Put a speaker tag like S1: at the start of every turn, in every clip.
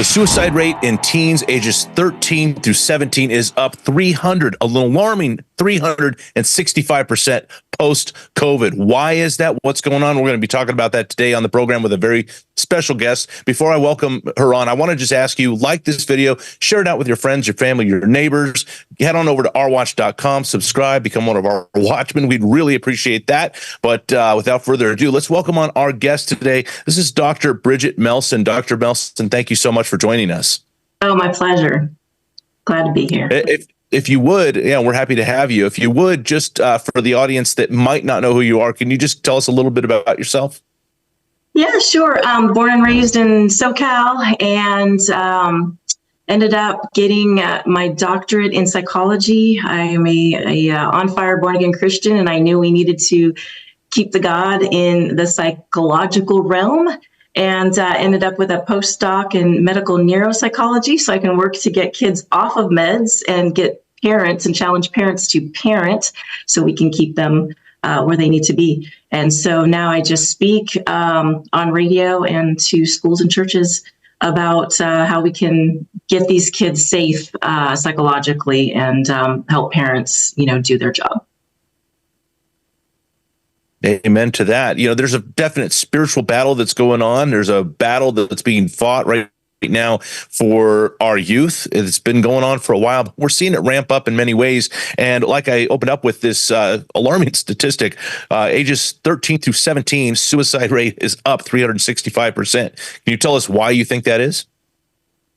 S1: The suicide rate in teens ages 13 through 17 is up an alarming 365% post-COVID. Why is that? What's going on? We're going to be talking about that today on the program with a very special guest. Before I welcome her on, I want to just ask you, like this video, share it out with your friends, your family, your neighbors. Head on over to rwatch.com, subscribe, become one of our watchmen. We'd really appreciate that. But without further ado, let's welcome on our guest today. This is Dr. Bridget Melson. Dr. Melson, thank you so much for joining us.
S2: Oh, my pleasure. Glad to be here.
S1: If you would, we're happy to have you. If you would, just for the audience that might not know who you are, can you just tell us a little bit about yourself?
S2: Yeah, sure. Born and raised in SoCal, and ended up getting my doctorate in psychology. I am a on-fire, born-again Christian, and I knew we needed to keep the God in the psychological realm, and ended up with a postdoc in medical neuropsychology, so I can work to get kids off of meds and get parents and challenge parents to parent so we can keep them where they need to be. And so now I just speak on radio and to schools and churches about how we can get these kids safe psychologically and help parents, do their job.
S1: Amen to that. There's a definite spiritual battle that's going on. There's a battle that's being fought right now for our youth. It's been going on for a while, but we're seeing it ramp up in many ways. And like I opened up with this alarming statistic, ages 13 through 17, suicide rate is up 365%. Can you tell us why you think that is?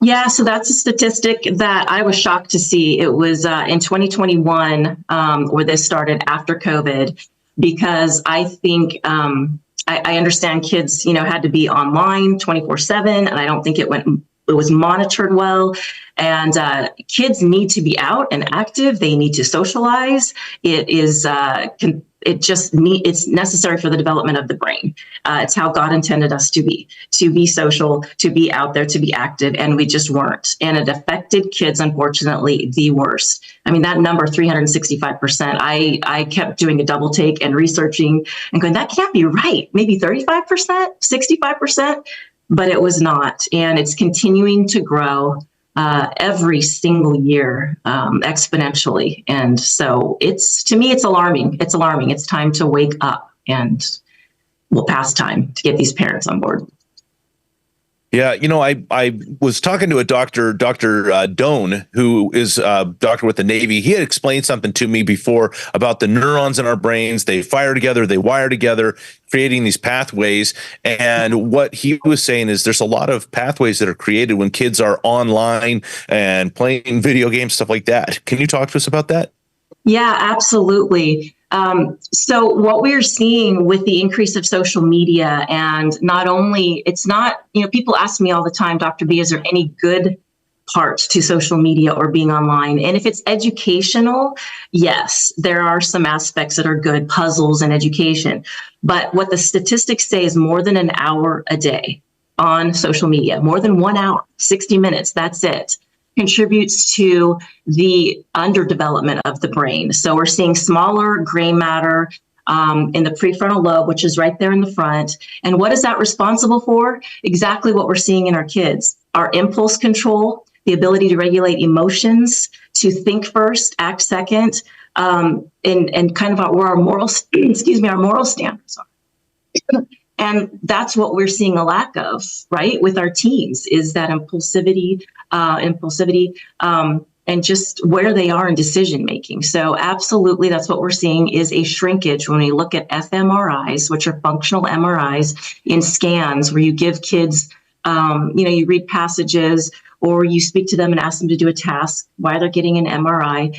S2: Yeah, so that's a statistic that I was shocked to see. It was in 2021 where this started after COVID, because I think I understand kids, had to be online 24/7, and I don't think it was monitored well. And kids need to be out and active. They need to socialize. It's necessary for the development of the brain. It's how God intended us to be social, to be out there, to be active, and we just weren't. And it affected kids, unfortunately, the worst. I mean, that number, 365%, I kept doing a double take and researching and going, that can't be right. Maybe 35%, 65%, but it was not. And it's continuing to grow every single year, exponentially. And so to me, it's alarming. It's alarming. It's time to wake up, and past time to get these parents on board.
S1: Yeah, I was talking to a Dr. Doan, who is a doctor with the Navy. He had explained something to me before about the neurons in our brains. They fire together, they wire together, creating these pathways. And what he was saying is there's a lot of pathways that are created when kids are online and playing video games, stuff like that. Can you talk to us about that?
S2: Yeah, absolutely. So what we're seeing with the increase of social media, and not only, it's not, people ask me all the time, Dr. B, is there any good part to social media or being online? And if it's educational, yes, there are some aspects that are good, puzzles and education. But what the statistics say is more than an hour a day on social media, more than 1 hour, 60 minutes, that's it, contributes to the underdevelopment of the brain. So we're seeing smaller gray matter in the prefrontal lobe, which is right there in the front. And what is that responsible for? Exactly what we're seeing in our kids. Our impulse control, the ability to regulate emotions, to think first, act second, and kind of where our moral, our moral standards are. And that's what we're seeing a lack of, right, with our teens, is that impulsivity, and just where they are in decision making. So absolutely, that's what we're seeing, is a shrinkage when we look at fMRIs, which are functional MRIs in scans, where you give kids, you read passages, or you speak to them and ask them to do a task while they're getting an MRI,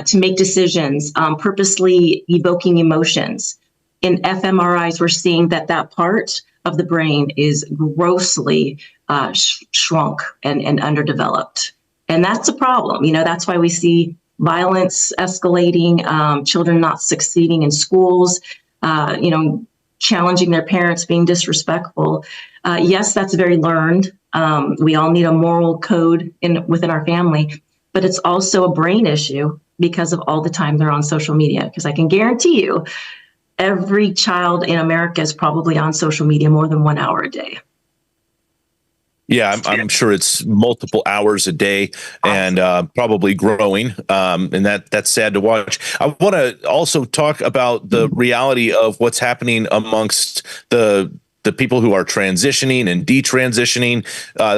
S2: to make decisions, purposely evoking emotions. In fMRIs, we're seeing that part of the brain is grossly shrunk and underdeveloped. And that's a problem. That's why we see violence escalating, children not succeeding in schools, challenging their parents, being disrespectful. Yes, that's very learned. We all need a moral code within our family, but it's also a brain issue because of all the time they're on social media. Because I can guarantee you, every child in America is probably on social media more than 1 hour a day.
S1: Yeah, I'm sure it's multiple hours a day and probably growing. And that's sad to watch. I want to also talk about the reality of what's happening amongst the people who are transitioning and detransitioning.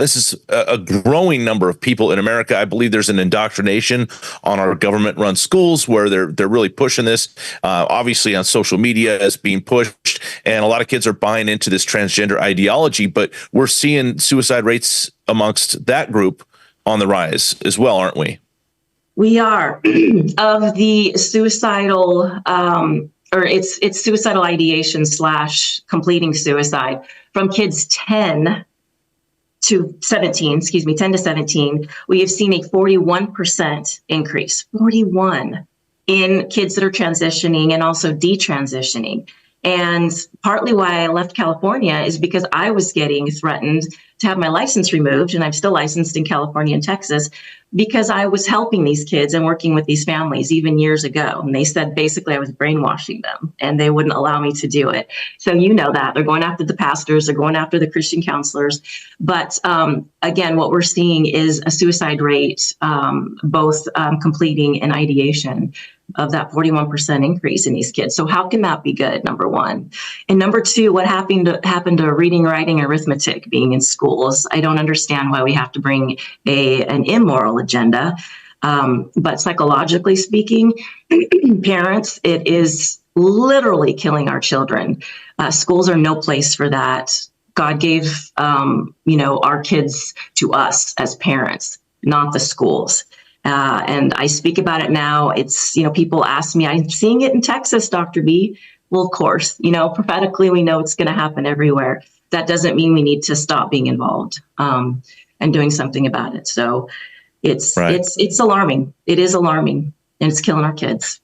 S1: This is a growing number of people in America. I believe there's an indoctrination on our government-run schools where they're really pushing this. Obviously, on social media, it's being pushed, and a lot of kids are buying into this transgender ideology. But we're seeing suicide rates amongst that group on the rise as well, aren't we?
S2: We are. Of the suicidal or it's suicidal ideation / completing suicide from kids 10 to 17, 10 to 17, we have seen a 41% increase, 41 in kids that are transitioning and also detransitioning. And partly why I left California is because I was getting threatened to have my license removed, and I'm still licensed in California and Texas, because I was helping these kids and working with these families even years ago. And they said basically I was brainwashing them and they wouldn't allow me to do it. So you know that. They're going after the pastors, they're going after the Christian counselors. But again, what we're seeing is a suicide rate, both completing and ideation, of that 41% increase in these kids. So how can that be good, number one? And number two, what happened to reading, writing, arithmetic being in schools? I don't understand why we have to bring an immoral agenda. But psychologically speaking, parents, it is literally killing our children. Schools are no place for that. God gave, our kids to us as parents, not the schools. And I speak about it now. It's, people ask me, I'm seeing it in Texas, Dr. B. Well, of course, prophetically, we know it's going to happen everywhere. That doesn't mean we need to stop being involved and doing something about it. So it's alarming. It is alarming, and it's killing our kids.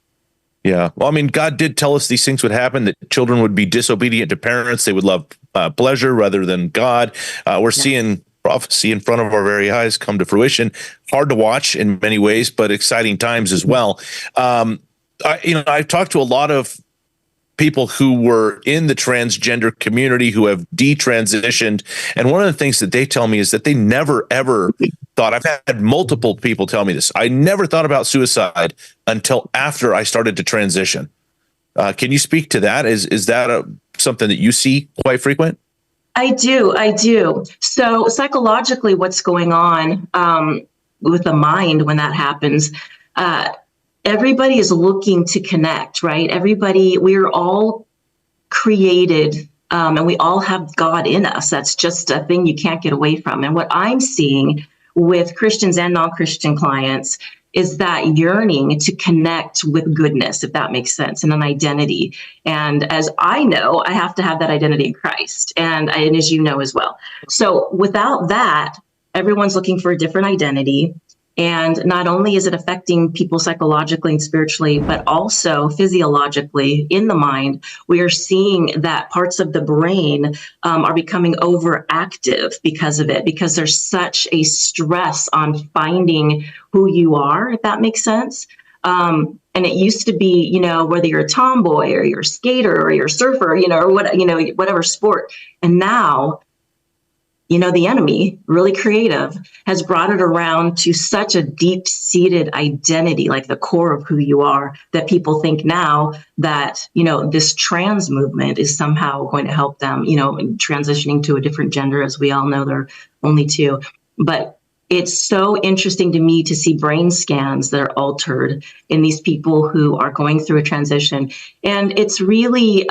S1: Yeah. Well, I mean, God did tell us these things would happen, that children would be disobedient to parents. They would love pleasure rather than God. We're seeing prophecy in front of our very eyes come to fruition. Hard to watch in many ways, but exciting times as well. I've talked to a lot of people who were in the transgender community who have detransitioned. And one of the things that they tell me is that they never, ever thought, I've had multiple people tell me this, I never thought about suicide until after I started to transition. Can you speak to that? Is that something that you see quite frequent?
S2: I do. So psychologically, what's going on with the mind when that happens, everybody is looking to connect, right? We're all created and we all have God in us. That's just a thing you can't get away from. And what I'm seeing with Christians and non-Christian clients is that yearning to connect with goodness, if that makes sense, and an identity. And as I know, I have to have that identity in Christ, and as you know as well. So without that, everyone's looking for a different identity. And not only is it affecting people psychologically and spiritually, but also physiologically in the mind, we are seeing that parts of the brain are becoming overactive because of it, because there's such a stress on finding who you are, if that makes sense. And it used to be, whether you're a tomboy or you're a skater or you're a surfer, or whatever sport. And now, the enemy, really creative, has brought it around to such a deep-seated identity, like the core of who you are, that people think now that, this trans movement is somehow going to help them, transitioning to a different gender. As we all know, there are only two. But it's so interesting to me to see brain scans that are altered in these people who are going through a transition. And it's really...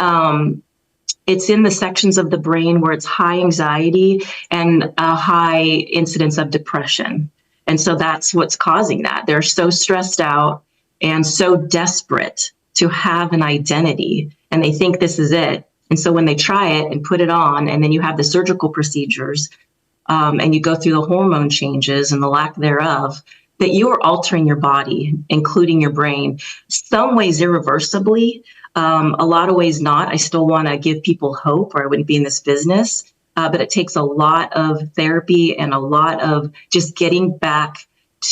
S2: it's in the sections of the brain where it's high anxiety and a high incidence of depression. And so that's what's causing that. They're so stressed out and so desperate to have an identity, and they think this is it. And so when they try it and put it on, and then you have the surgical procedures, and you go through the hormone changes and the lack thereof, that you are altering your body, including your brain, some ways irreversibly, a lot of ways not. I still want to give people hope, or I wouldn't be in this business. But it takes a lot of therapy and a lot of just getting back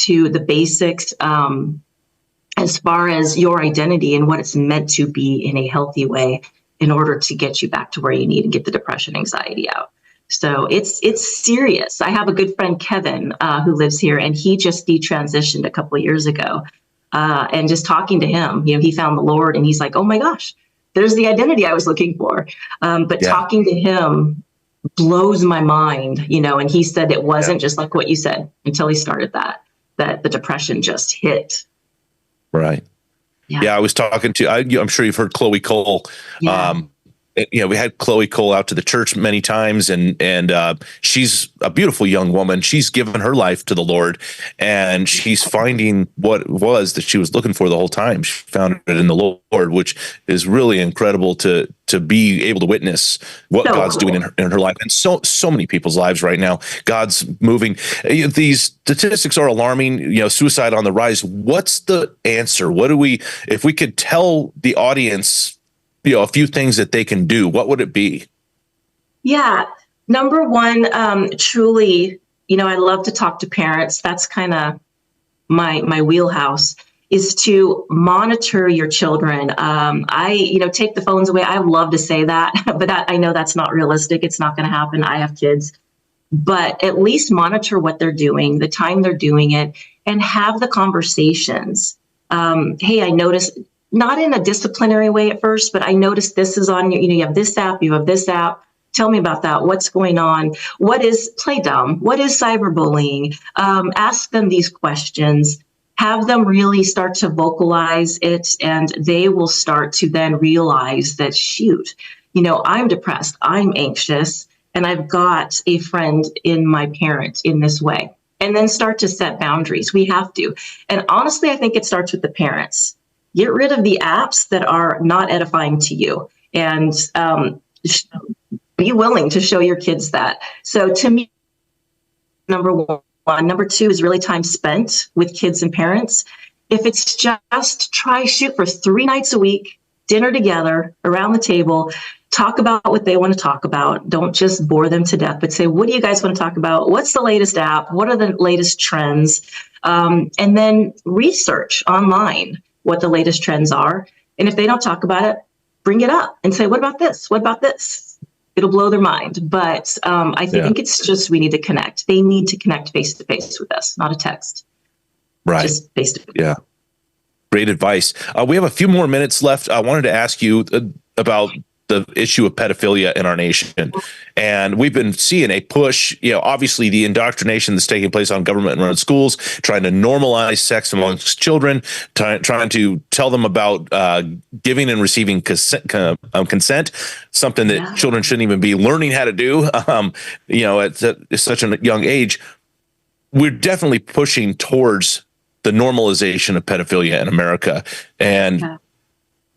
S2: to the basics as far as your identity and what it's meant to be in a healthy way in order to get you back to where you need and get the depression, anxiety out. So it's serious. I have a good friend, Kevin, who lives here, and he just detransitioned a couple of years ago. And just talking to him, he found the Lord, and he's like, oh my gosh, there's the identity I was looking for. But talking to him blows my mind, and he said it wasn't just like what you said until he started that the depression just hit.
S1: Right. Yeah. I was talking to, I'm sure you've heard Chloe Cole.
S2: Yeah.
S1: We had Chloe Cole out to the church many times, and she's a beautiful young woman. She's given her life to the Lord, and she's finding what it was that she was looking for the whole time. She found it in the Lord, which is really incredible to be able to witness what God's doing in her life, and so many people's lives right now. God's moving. These statistics are alarming. Suicide on the rise. What's the answer? If we could tell the audience a few things that they can do, what would it be? Yeah.
S2: Number one, truly, I love to talk to parents. That's kind of my wheelhouse, is to monitor your children. Take the phones away. I would love to say that, but I know that's not realistic. It's not going to happen. I have kids, but at least monitor what they're doing, the time they're doing it, and have the conversations. Hey, I noticed, not in a disciplinary way at first, but I noticed this is on you have this app, you have this app. Tell me about that. What's going on? What is play dumb? What is cyberbullying? Ask them these questions, have them really start to vocalize it, and they will start to then realize that, shoot, I'm depressed, I'm anxious, and I've got a friend in my parent in this way. And then start to set boundaries. We have to. And honestly, I think it starts with the parents. Get rid of the apps that are not edifying to you, and be willing to show your kids that. So to me, number one. Number two is really time spent with kids and parents. If it's just shoot for 3 nights a week, dinner together around the table, talk about what they want to talk about. Don't just bore them to death, but say, what do you guys want to talk about? What's the latest app? What are the latest trends? And then research online what the latest trends are. And if they don't talk about it, bring it up and say, what about this? What about this? It'll blow their mind. But I think it's just, we need to connect. They need to connect face-to-face with us, not a text.
S1: Right.
S2: Just face-to-face.
S1: Yeah. Great advice. We have a few more minutes left. I wanted to ask you about the issue of pedophilia in our nation. And we've been seeing a push, obviously the indoctrination that's taking place on government-run schools, trying to normalize sex amongst children, trying to tell them about giving and receiving consent, something that children shouldn't even be learning how to do, at such a young age. We're definitely pushing towards the normalization of pedophilia in America. And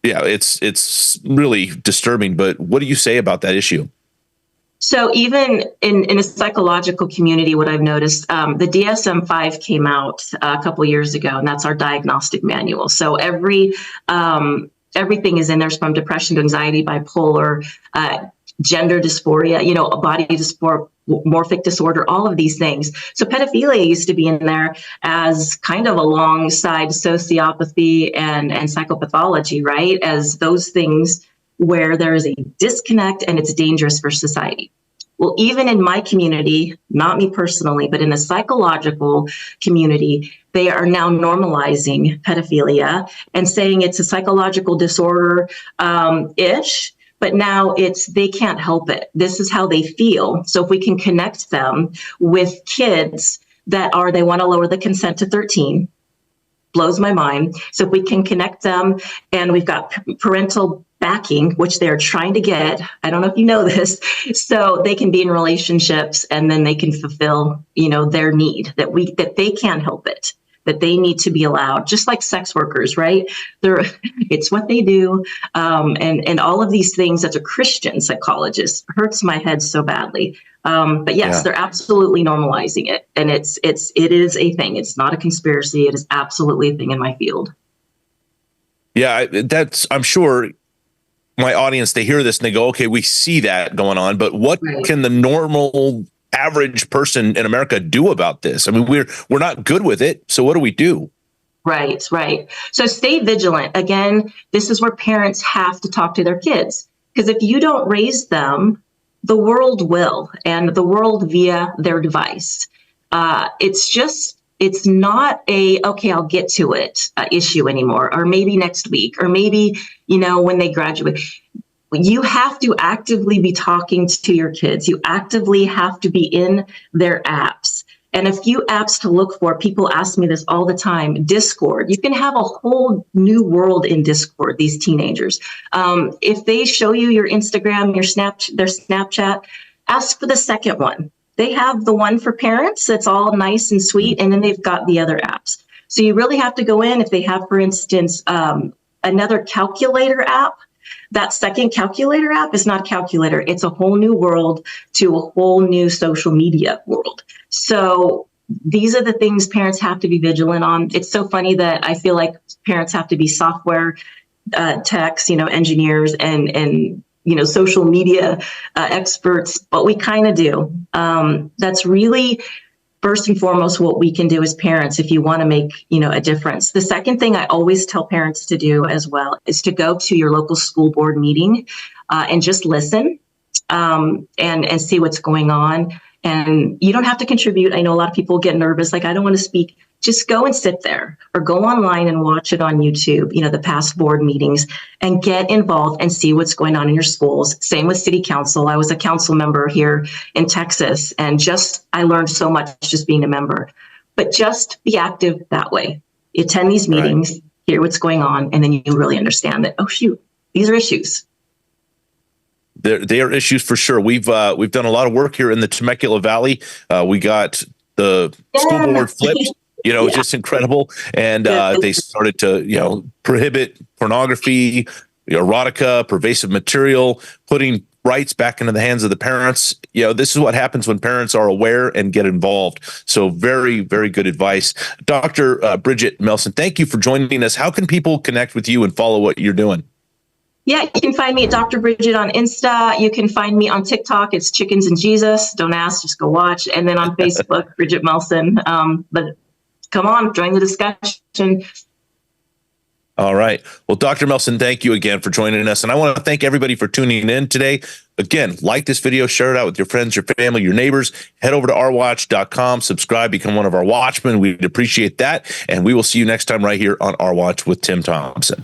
S1: it's really disturbing, but what do you say about that issue?
S2: So even in a psychological community, what I've noticed, the DSM-5 came out a couple years ago, and that's our diagnostic manual. So everything is in there, from depression to anxiety, bipolar, gender dysphoria, body dysmorphic disorder, all of these things. So pedophilia used to be in there as kind of alongside sociopathy and psychopathology, right? As those things where there is a disconnect and it's dangerous for society. Well, even in my community, not me personally, but in the psychological community, they are now normalizing pedophilia and saying it's a psychological disorder ish. But now they can't help it. This is how they feel. So if we can connect them with kids they want to lower the consent to 13, blows my mind. So if we can connect them, and we've got parental backing, which they're trying to get. I don't know if you know this, so they can be in relationships, and then they can fulfill, their need, that they can't help it, that they need to be allowed, just like sex workers, right? It's what they do. And all of these things, as a Christian psychologist, hurts my head so badly. But yes, they're absolutely normalizing it. And it is a thing. It's not a conspiracy. It is absolutely a thing in my field.
S1: Yeah, I'm sure my audience, they hear this and they go, okay, we see that going on, but what can the normal average person in America do about this? I mean, we're not good with it. So what do we do?
S2: Right. So stay vigilant. Again, this is where parents have to talk to their kids, because if you don't raise them the world will, and the world via their device. It's not a, okay, I'll get to it issue anymore, or maybe next week, or maybe, when they graduate. You have to actively be talking to your kids. You actively have to be in their apps. And a few apps to look for, people ask me this all the time. Discord. You can have a whole new world in Discord, these teenagers. If they show you your Instagram, their Snapchat, ask for the second one. They have the one for parents that's all nice and sweet, and then they've got the other apps. So you really have to go in. If they have, for instance, another calculator app, that second calculator app is not a calculator. It's a whole new world to a whole new social media world. So these are the things parents have to be vigilant on. It's so funny that I feel like parents have to be software techs, engineers and social media experts, but we kind of do. That's really first and foremost what we can do as parents if you want to make a difference. The second thing I always tell parents to do as well is to go to your local school board meeting and just listen and see what's going on. And you don't have to contribute. I know a lot of people get nervous, like, I don't want to speak. Just go and sit there or go online and watch it on YouTube, the past board meetings, and get involved and see what's going on in your schools. Same with city council. I was a council member here in Texas, and I learned so much just being a member. But just be active that way. You attend these meetings, right, hear what's going on, and then you really understand that, oh, shoot, these are issues.
S1: They are issues for sure. We've done a lot of work here in the Temecula Valley. We got the school board flipped. Just incredible. And they started to, prohibit pornography, erotica, pervasive material, putting rights back into the hands of the parents. This is what happens when parents are aware and get involved. So very, very good advice. Dr. Bridget Melson, thank you for joining us. How can people connect with you and follow what you're doing?
S2: Yeah, you can find me at Dr. Bridget on Insta. You can find me on TikTok. It's Chickens and Jesus. Don't ask, just go watch. And then on Facebook, Bridget Melson. But come on, join the discussion.
S1: All right. Well, Dr. Melson, thank you again for joining us. And I want to thank everybody for tuning in today. Again, like this video, share it out with your friends, your family, your neighbors. Head over to ourwatch.com, subscribe, become one of our watchmen. We'd appreciate that. And we will see you next time right here on Our Watch with Tim Thompson.